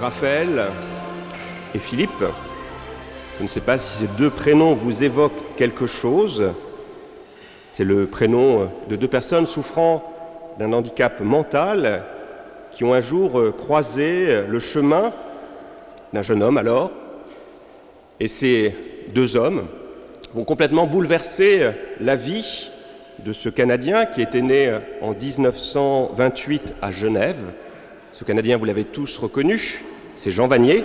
Raphaël et Philippe. Je ne sais pas si ces deux prénoms vous évoquent quelque chose. C'est le prénom de deux personnes souffrant d'un handicap mental qui ont un jour croisé le chemin d'un jeune homme alors. Et ces deux hommes vont complètement bouleverser la vie de ce Canadien qui était né en 1928 à Genève. Ce Canadien, vous l'avez tous reconnu, c'est Jean Vanier.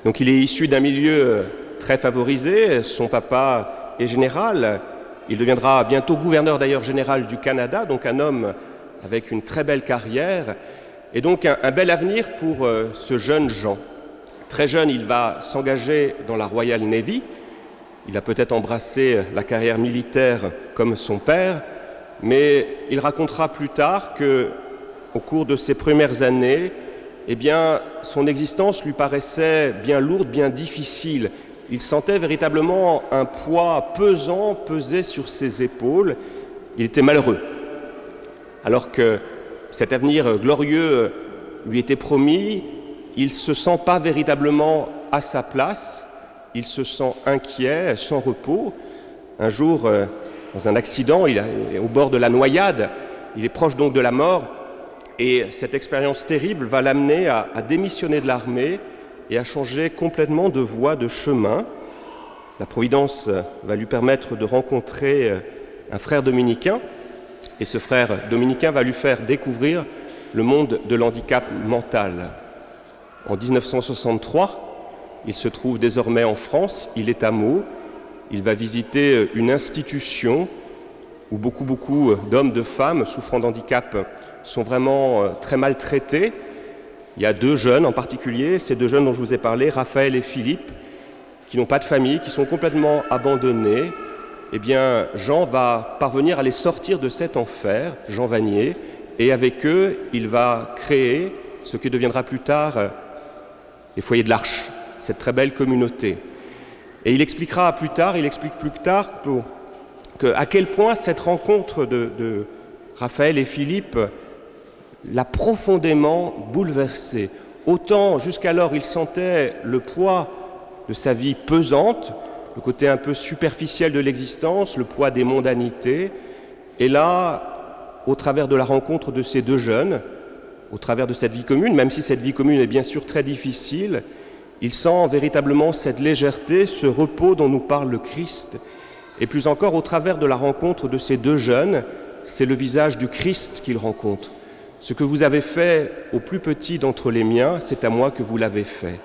Donc il est issu d'un milieu très favorisé, son papa est général, il deviendra bientôt gouverneur d'ailleurs général du Canada, donc un homme avec une très belle carrière, et donc un bel avenir pour ce jeune Jean. Très jeune, il va s'engager dans la Royal Navy, il a peut-être embrassé la carrière militaire comme son père, mais il racontera plus tard que, au cours de ses premières années, son existence lui paraissait bien lourde, bien difficile. Il sentait véritablement un poids pesant peser sur ses épaules. Il était malheureux. Alors que cet avenir glorieux lui était promis, il ne se sent pas véritablement à sa place. Il se sent inquiet, sans repos. Un jour, dans un accident, il est au bord de la noyade, il est proche donc de la mort, et cette expérience terrible va l'amener à démissionner de l'armée et à changer complètement de voie, de chemin. La Providence va lui permettre de rencontrer un frère dominicain, et ce frère dominicain va lui faire découvrir le monde de l'handicap mental. En 1963, il se trouve désormais en France, il est à Meaux, il va visiter une institution où beaucoup d'hommes, de femmes souffrant d'handicap sont vraiment très maltraités. Il y a deux jeunes en particulier, ces deux jeunes dont je vous ai parlé, Raphaël et Philippe, qui n'ont pas de famille, qui sont complètement abandonnés. Jean va parvenir à les sortir de cet enfer, Jean Vanier, et avec eux, il va créer ce qui deviendra plus tard les foyers de l'Arche, cette très belle communauté. Et il explique plus tard à quel point cette rencontre de Raphaël et Philippe l'a profondément bouleversé. Autant jusqu'alors il sentait le poids de sa vie pesante, le côté un peu superficiel de l'existence, le poids des mondanités. Et là, au travers de la rencontre de ces deux jeunes, au travers de cette vie commune, même si cette vie commune est bien sûr très difficile, il sent véritablement cette légèreté, ce repos dont nous parle le Christ. Et plus encore, au travers de la rencontre de ces deux jeunes, c'est le visage du Christ qu'il rencontre. Ce que vous avez fait au plus petit d'entre les miens, c'est à moi que vous l'avez fait.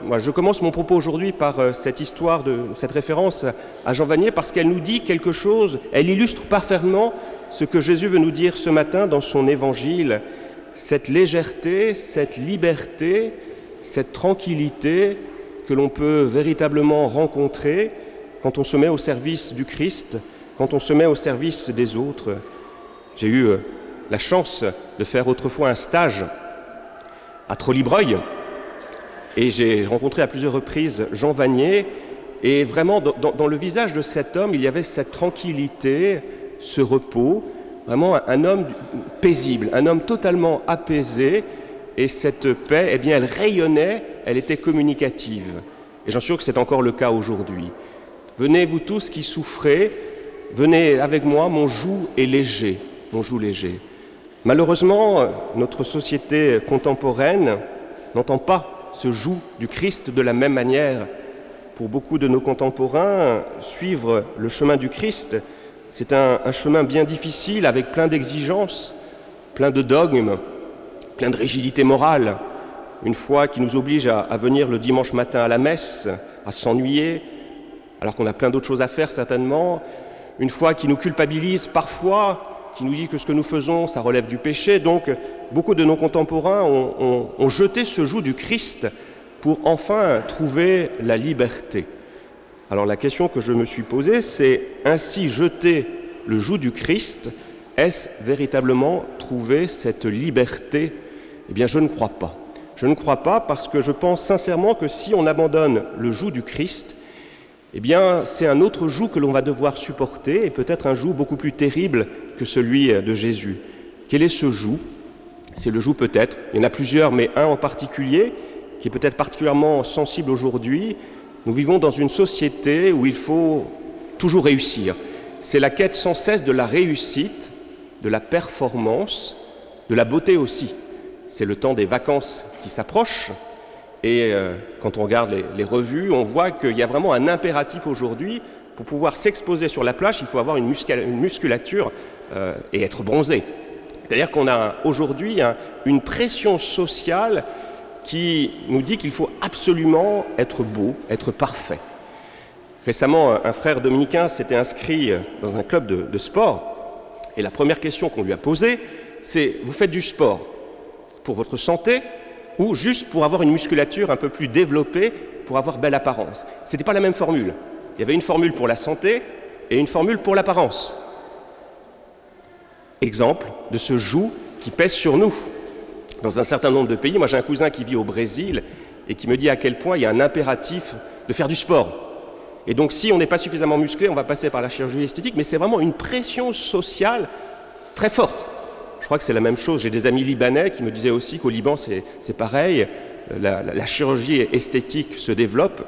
Moi, je commence mon propos aujourd'hui par cette histoire, cette référence à Jean Vanier, parce qu'elle nous dit quelque chose, elle illustre parfaitement ce que Jésus veut nous dire ce matin dans son évangile, cette légèreté, cette liberté, cette tranquillité que l'on peut véritablement rencontrer quand on se met au service du Christ, quand on se met au service des autres. J'ai eu la chance de faire autrefois un stage à Trollibreuil et j'ai rencontré à plusieurs reprises Jean Vanier, et vraiment dans le visage de cet homme, il y avait cette tranquillité, ce repos, vraiment un homme paisible, un homme totalement apaisé, et cette paix, elle rayonnait, elle était communicative. Et j'en suis sûr que c'est encore le cas aujourd'hui. Venez vous tous qui souffrez, venez avec moi, mon joug est léger, mon joug léger. Malheureusement, notre société contemporaine n'entend pas ce joug du Christ de la même manière. Pour beaucoup de nos contemporains, suivre le chemin du Christ, c'est un chemin bien difficile, avec plein d'exigences, plein de dogmes, plein de rigidité morale. Une foi qui nous oblige à venir le dimanche matin à la messe, à s'ennuyer, alors qu'on a plein d'autres choses à faire certainement. Une foi qui nous culpabilise parfois, qui nous dit que ce que nous faisons, ça relève du péché. Donc, beaucoup de nos contemporains ont jeté ce joug du Christ pour enfin trouver la liberté. Alors la question que je me suis posée, c'est ainsi jeter le joug du Christ, est-ce véritablement trouver cette liberté ? Je ne crois pas. Je ne crois pas parce que je pense sincèrement que si on abandonne le joug du Christ, c'est un autre joug que l'on va devoir supporter, et peut-être un joug beaucoup plus terrible que celui de Jésus. Quel est ce joug ? C'est le joug peut-être. Il y en a plusieurs, mais un en particulier, qui est peut-être particulièrement sensible aujourd'hui. Nous vivons dans une société où il faut toujours réussir. C'est la quête sans cesse de la réussite, de la performance, de la beauté aussi. C'est le temps des vacances qui s'approche. Et quand on regarde les revues, on voit qu'il y a vraiment un impératif aujourd'hui. Pour pouvoir s'exposer sur la plage, il faut avoir une musculature et être bronzé. C'est-à-dire qu'on a aujourd'hui une pression sociale qui nous dit qu'il faut absolument être beau, être parfait. Récemment, un frère dominicain s'était inscrit dans un club de sport. Et la première question qu'on lui a posée, c'est « Vous faites du sport pour votre santé ou juste pour avoir une musculature un peu plus développée, pour avoir belle apparence ?» Ce n'était pas la même formule. Il y avait une formule pour la santé et une formule pour l'apparence. Exemple de ce joug qui pèse sur nous. Dans un certain nombre de pays, moi j'ai un cousin qui vit au Brésil et qui me dit à quel point il y a un impératif de faire du sport. Et donc si on n'est pas suffisamment musclé, on va passer par la chirurgie esthétique, mais c'est vraiment une pression sociale très forte. Je crois que c'est la même chose. J'ai des amis libanais qui me disaient aussi qu'au Liban c'est pareil, la chirurgie esthétique se développe.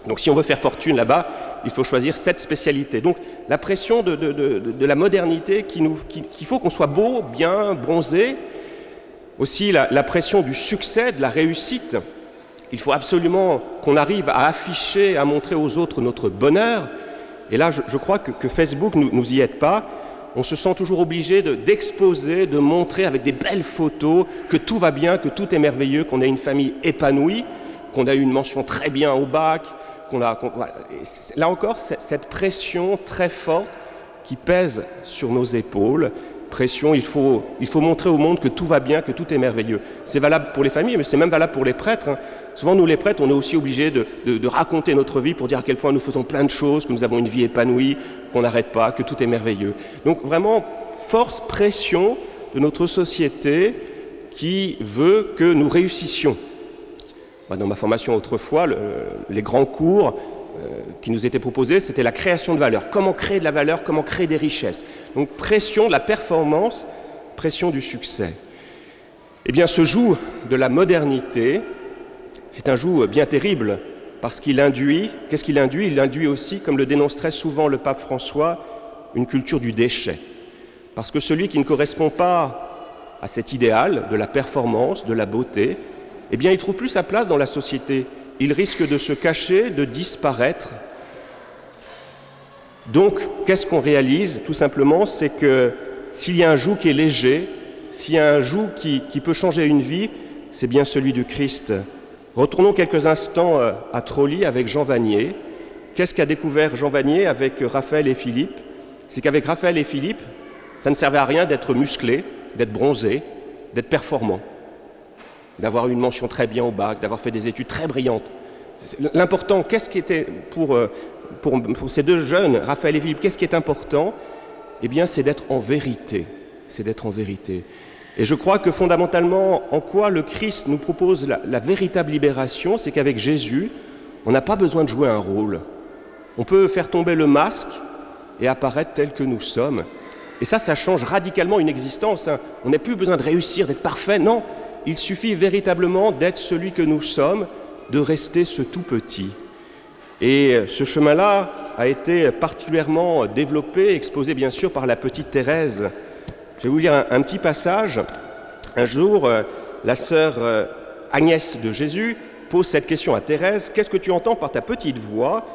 Donc si on veut faire fortune là-bas, il faut choisir cette spécialité. Donc la pression de la modernité qu'il faut qu'on soit beau, bien, bronzé. Aussi la pression du succès, de la réussite. Il faut absolument qu'on arrive à afficher, à montrer aux autres notre bonheur. Et là, je crois que Facebook nous y aide pas. On se sent toujours obligé d'exposer, de montrer avec des belles photos que tout va bien, que tout est merveilleux, qu'on a une famille épanouie, qu'on a eu une mention très bien au bac, voilà. Là encore, cette pression très forte qui pèse sur nos épaules. Pression, il faut montrer au monde que tout va bien, que tout est merveilleux. C'est valable pour les familles, mais c'est même valable pour les prêtres. Souvent, nous les prêtres, on est aussi obligés de raconter notre vie pour dire à quel point nous faisons plein de choses, que nous avons une vie épanouie, qu'on n'arrête pas, que tout est merveilleux. Donc vraiment, force, pression de notre société qui veut que nous réussissions. Dans ma formation autrefois, les grands cours qui nous étaient proposés, c'était la création de valeur. Comment créer de la valeur, comment créer des richesses. Donc pression de la performance, pression du succès. Eh bien ce joug de la modernité, c'est un joug bien terrible, parce qu'il induit, qu'est-ce qu'il induit ? Il induit aussi, comme le dénonce très souvent le pape François, une culture du déchet. Parce que celui qui ne correspond pas à cet idéal de la performance, de la beauté, eh bien il ne trouve plus sa place dans la société. Il risque de se cacher, de disparaître. Donc, qu'est-ce qu'on réalise ? Tout simplement, c'est que s'il y a un joug qui est léger, s'il y a un joug qui peut changer une vie, c'est bien celui du Christ. Retournons quelques instants à Trolly avec Jean Vanier. Qu'est-ce qu'a découvert Jean Vanier avec Raphaël et Philippe ? C'est qu'avec Raphaël et Philippe, ça ne servait à rien d'être musclé, d'être bronzé, d'être performant, d'avoir une mention très bien au bac, d'avoir fait des études très brillantes. L'important, qu'est-ce qui était pour ces deux jeunes, Raphaël et Philippe, qu'est-ce qui est important ? Eh bien, c'est d'être en vérité. C'est d'être en vérité. Et je crois que fondamentalement, en quoi le Christ nous propose la véritable libération, c'est qu'avec Jésus, on n'a pas besoin de jouer un rôle. On peut faire tomber le masque et apparaître tel que nous sommes. Et ça change radicalement une existence. On n'a plus besoin de réussir, d'être parfait. Non, il suffit véritablement d'être celui que nous sommes, de rester ce tout petit. Et ce chemin-là a été particulièrement développé, exposé bien sûr par la petite Thérèse. Je vais vous lire un petit passage. Un jour, la sœur Agnès de Jésus pose cette question à Thérèse. Qu'est-ce que tu entends par ta petite voix ?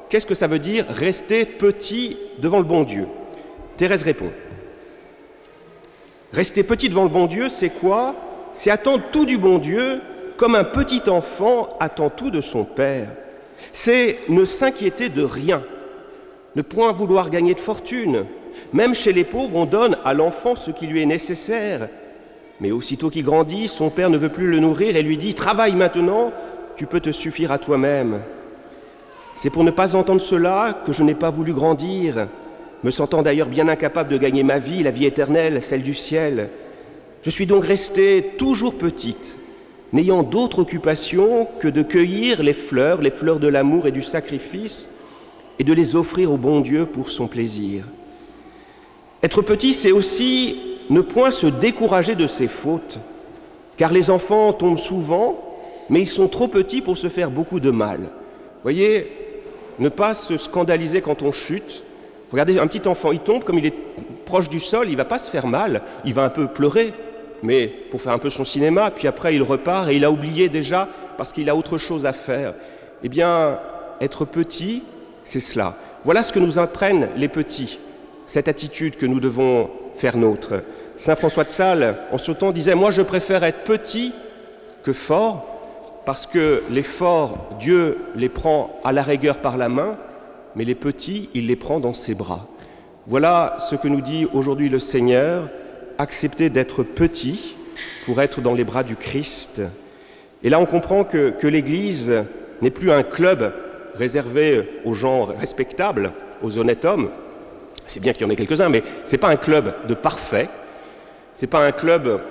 Qu'est-ce que ça veut dire rester petit devant le bon Dieu ? Thérèse répond. Rester petit devant le bon Dieu, c'est quoi ? C'est attendre tout du bon Dieu comme un petit enfant attend tout de son père. C'est ne s'inquiéter de rien, ne point vouloir gagner de fortune. Même chez les pauvres, on donne à l'enfant ce qui lui est nécessaire. Mais aussitôt qu'il grandit, son père ne veut plus le nourrir et lui dit « Travaille maintenant, tu peux te suffire à toi-même. » C'est pour ne pas entendre cela que je n'ai pas voulu grandir, me sentant d'ailleurs bien incapable de gagner ma vie, la vie éternelle, celle du ciel. Je suis donc restée toujours petite, n'ayant d'autre occupation que de cueillir les fleurs de l'amour et du sacrifice, et de les offrir au bon Dieu pour son plaisir. Être petit, c'est aussi ne point se décourager de ses fautes, car les enfants tombent souvent, mais ils sont trop petits pour se faire beaucoup de mal. Voyez, ne pas se scandaliser quand on chute. Regardez, un petit enfant, il tombe, comme il est proche du sol, il ne va pas se faire mal, il va un peu pleurer, mais pour faire un peu son cinéma, puis après il repart et il a oublié déjà parce qu'il a autre chose à faire. Eh bien, être petit, c'est cela. Voilà ce que nous apprennent les petits, cette attitude que nous devons faire nôtre. Saint François de Sales, en ce temps, disait « Moi, je préfère être petit que fort, parce que les forts, Dieu les prend à la rigueur par la main, mais les petits, il les prend dans ses bras. » Voilà ce que nous dit aujourd'hui le Seigneur, accepter d'être petit pour être dans les bras du Christ. Et là, on comprend que l'Église n'est plus un club réservé aux gens respectables, aux honnêtes hommes. C'est bien qu'il y en ait quelques-uns, mais ce n'est pas un club de parfaits. Ce n'est pas un club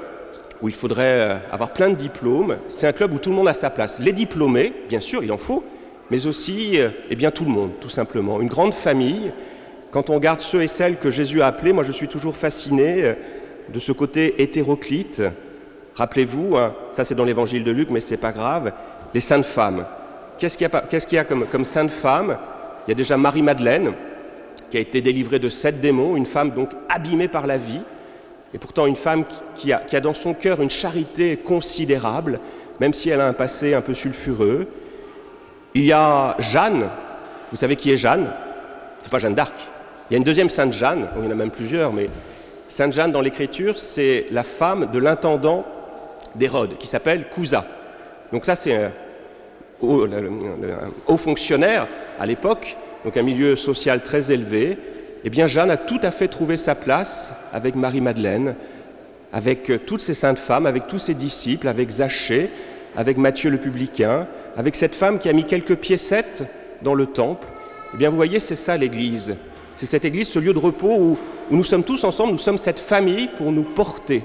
où il faudrait avoir plein de diplômes. C'est un club où tout le monde a sa place. Les diplômés, bien sûr, il en faut, mais aussi tout le monde, tout simplement. Une grande famille. Quand on regarde ceux et celles que Jésus a appelés, moi je suis toujours fasciné de ce côté hétéroclite. Rappelez-vous, ça c'est dans l'évangile de Luc, mais c'est pas grave, les saintes femmes. Qu'est-ce qu'il y a comme sainte femme? Il y a déjà Marie-Madeleine, qui a été délivrée de 7 démons, une femme donc abîmée par la vie, et pourtant une femme qui a dans son cœur une charité considérable, même si elle a un passé un peu sulfureux. Il y a Jeanne, vous savez qui est Jeanne? C'est pas Jeanne d'Arc. Il y a une deuxième Sainte Jeanne, il y en a même plusieurs, mais Sainte Jeanne dans l'Écriture, c'est la femme de l'intendant d'Hérode, qui s'appelle Cousa. Donc ça, c'est un haut fonctionnaire à l'époque, donc un milieu social très élevé. Eh bien, Jeanne a tout à fait trouvé sa place avec Marie-Madeleine, avec toutes ces saintes femmes, avec tous ses disciples, avec Zachée, avec Matthieu le publicain, avec cette femme qui a mis quelques piécettes dans le temple. Eh bien, vous voyez, c'est ça l'Église. C'est cette Église, ce lieu de repos où nous sommes tous ensemble, nous sommes cette famille pour nous porter,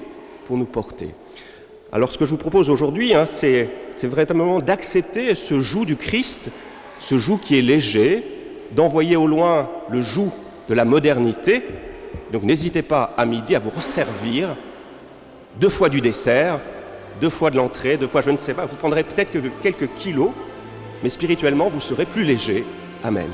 Alors, ce que je vous propose aujourd'hui, c'est véritablement d'accepter ce joug du Christ, ce joug qui est léger, d'envoyer au loin le joug de la modernité. Donc, n'hésitez pas à midi à vous resservir 2 fois du dessert, 2 fois de l'entrée, 2 fois je ne sais pas. Vous prendrez peut-être que quelques kilos, mais spirituellement, vous serez plus léger. Amen.